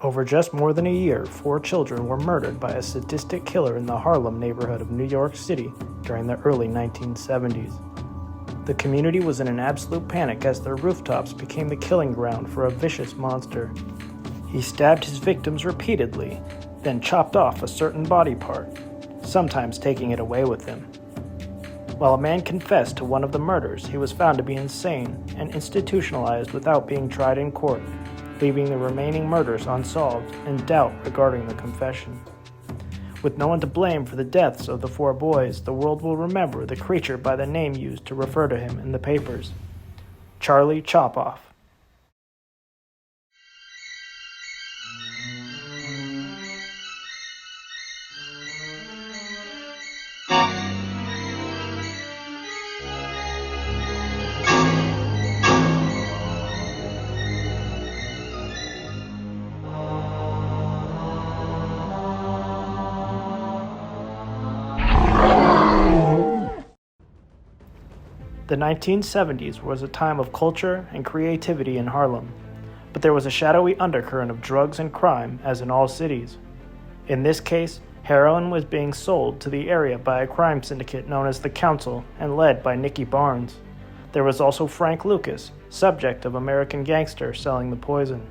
Over just more than a year, 4 children were murdered by a sadistic killer in the Harlem neighborhood of New York City during the early 1970s. The community was in an absolute panic as their rooftops became the killing ground for a vicious monster. He stabbed his victims repeatedly, then chopped off a certain body part, sometimes taking it away with him. While a man confessed to one of the murders, he was found to be insane and institutionalized without being tried in court, leaving the remaining murders unsolved and doubt regarding the confession. With no one to blame for the deaths of the 4 boys, the world will remember the creature by the name used to refer to him in the papers: Charlie Chopoff. The 1970s was a time of culture and creativity in Harlem, but there was a shadowy undercurrent of drugs and crime, as in all cities. In this case, heroin was being sold to the area by a crime syndicate known as the Council and led by Nicky Barnes. There was also Frank Lucas, subject of American Gangster, selling the poison.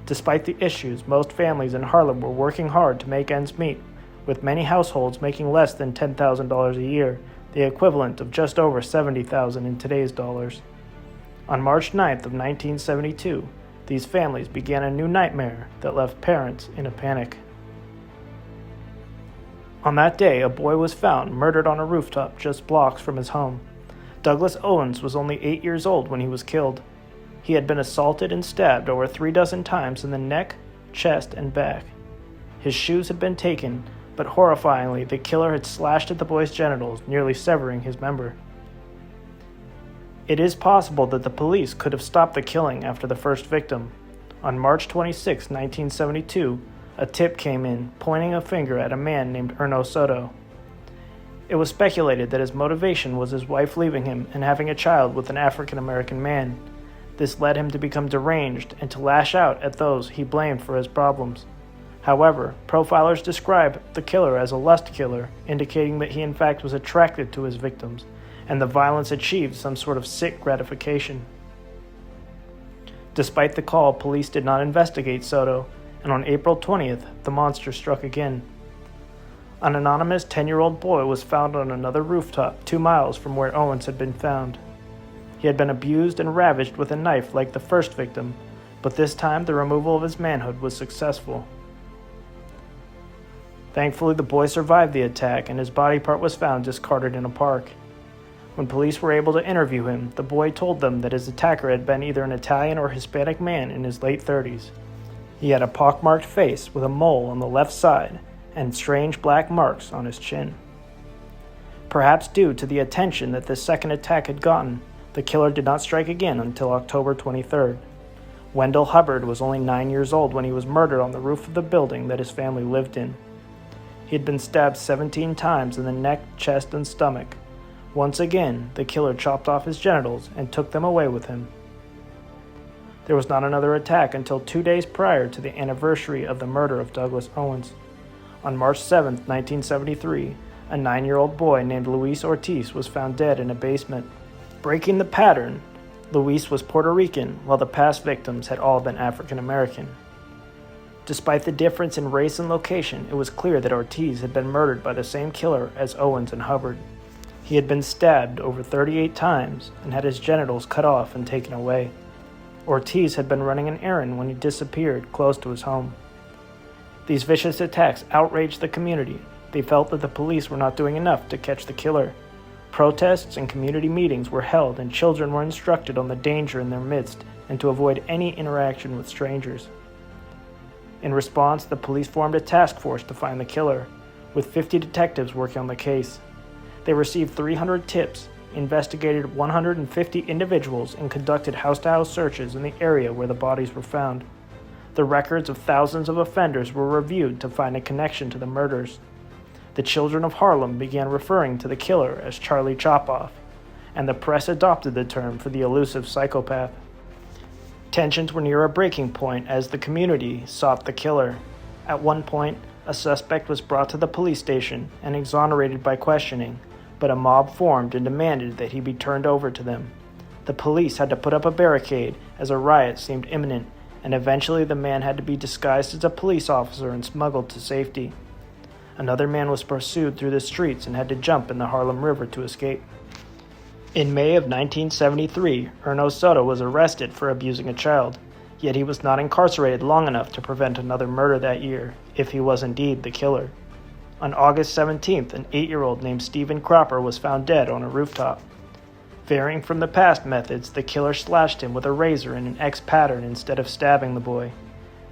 Despite the issues, most families in Harlem were working hard to make ends meet, with many households making less than $10,000 a year, the equivalent of just over $70,000 in today's dollars. On March 9th of 1972, these families began a new nightmare that left parents in a panic. On that day, a boy was found murdered on a rooftop just blocks from his home. Douglas Owens was only 8 years old when he was killed. He had been assaulted and stabbed over 36 times in the neck, chest, and back. His shoes had been taken, but horrifyingly, the killer had slashed at the boy's genitals, nearly severing his member. It is possible that the police could have stopped the killing after the first victim. On March 26, 1972, a tip came in, pointing a finger at a man named Erno Soto. It was speculated that his motivation was his wife leaving him and having a child with an African-American man. This led him to become deranged and to lash out at those he blamed for his problems. However, profilers describe the killer as a lust killer, indicating that he in fact was attracted to his victims, and the violence achieved some sort of sick gratification. Despite the call, police did not investigate Soto, and on April 20th, the monster struck again. An anonymous 10-year-old boy was found on another rooftop 2 miles from where Owens had been found. He had been abused and ravaged with a knife like the first victim, but this time the removal of his manhood was successful. Thankfully, the boy survived the attack, and his body part was found discarded in a park. When police were able to interview him, the boy told them that his attacker had been either an Italian or Hispanic man in his late 30s. He had a pockmarked face with a mole on the left side and strange black marks on his chin. Perhaps due to the attention that this second attack had gotten, the killer did not strike again until October 23rd. Wendell Hubbard was only 9 years old when he was murdered on the roof of the building that his family lived in. He had been stabbed 17 times in the neck, chest, and stomach. Once again, the killer chopped off his genitals and took them away with him. There was not another attack until 2 days prior to the anniversary of the murder of Douglas Owens. On March 7, 1973, a 9-year-old boy named Luis Ortiz was found dead in a basement. Breaking the pattern, Luis was Puerto Rican, while the past victims had all been African American. Despite the difference in race and location, it was clear that Ortiz had been murdered by the same killer as Owens and Hubbard. He had been stabbed over 38 times and had his genitals cut off and taken away. Ortiz had been running an errand when he disappeared close to his home. These vicious attacks outraged the community. They felt that the police were not doing enough to catch the killer. Protests and community meetings were held, and children were instructed on the danger in their midst and to avoid any interaction with strangers. In response, the police formed a task force to find the killer, with 50 detectives working on the case. They received 300 tips, investigated 150 individuals, and conducted house-to-house searches in the area where the bodies were found. The records of thousands of offenders were reviewed to find a connection to the murders. The children of Harlem began referring to the killer as Charlie Chopoff, and the press adopted the term for the elusive psychopath. Tensions were near a breaking point as the community sought the killer. At one point, a suspect was brought to the police station and exonerated by questioning, but a mob formed and demanded that he be turned over to them. The police had to put up a barricade as a riot seemed imminent, and eventually the man had to be disguised as a police officer and smuggled to safety. Another man was pursued through the streets and had to jump in the Harlem River to escape. In May of 1973, Erno Soto was arrested for abusing a child, yet he was not incarcerated long enough to prevent another murder that year, if he was indeed the killer. On August 17th, an 8-year-old named Stephen Cropper was found dead on a rooftop. Varying from the past methods, the killer slashed him with a razor in an X pattern instead of stabbing the boy.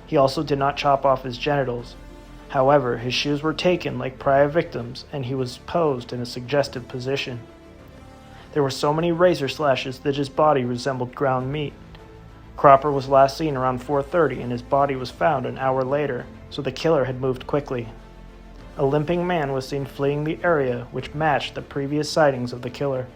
He also did not chop off his genitals. However, his shoes were taken like prior victims, and he was posed in a suggestive position. There were so many razor slashes that his body resembled ground meat. Cropper was last seen around 4:30 and his body was found an hour later, so the killer had moved quickly. A limping man was seen fleeing the area, which matched the previous sightings of the killer.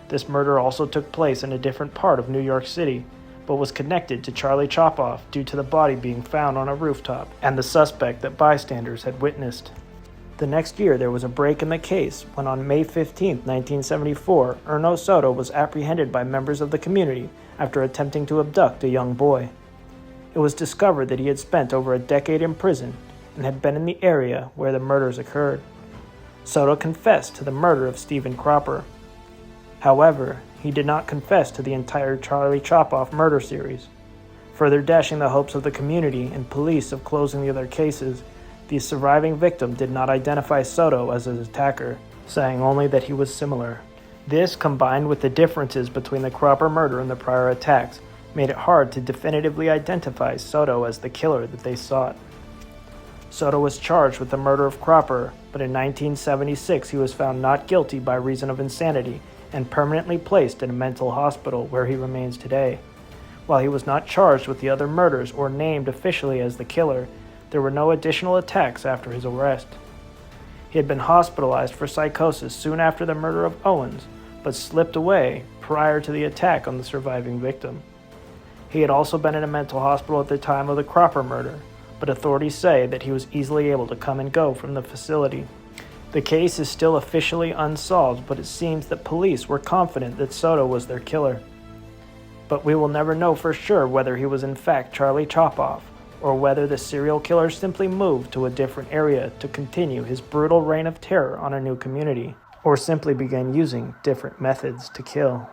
This murder also took place in a different part of New York City, but was connected to Charlie Chopoff due to the body being found on a rooftop and the suspect that bystanders had witnessed. The next year, there was a break in the case when on May 15, 1974, Erno Soto was apprehended by members of the community after attempting to abduct a young boy. It was discovered that he had spent over a decade in prison and had been in the area where the murders occurred. Soto confessed to the murder of Stephen Cropper. However, he did not confess to the entire Charlie Chopoff murder series. Further dashing the hopes of the community and police of closing the other cases, the surviving victim did not identify Soto as his attacker, saying only that he was similar. This, combined with the differences between the Cropper murder and the prior attacks, made it hard to definitively identify Soto as the killer that they sought. Soto was charged with the murder of Cropper, but in 1976 he was found not guilty by reason of insanity and permanently placed in a mental hospital where he remains today. While he was not charged with the other murders or named officially as the killer, there were no additional attacks after his arrest. He had been hospitalized for psychosis soon after the murder of Owens, but slipped away prior to the attack on the surviving victim. He had also been in a mental hospital at the time of the Cropper murder, but authorities say that he was easily able to come and go from the facility. The case is still officially unsolved, but it seems that police were confident that Soto was their killer. But we will never know for sure whether he was in fact Charlie Chopoff, or whether the serial killer simply moved to a different area to continue his brutal reign of terror on a new community, or simply began using different methods to kill.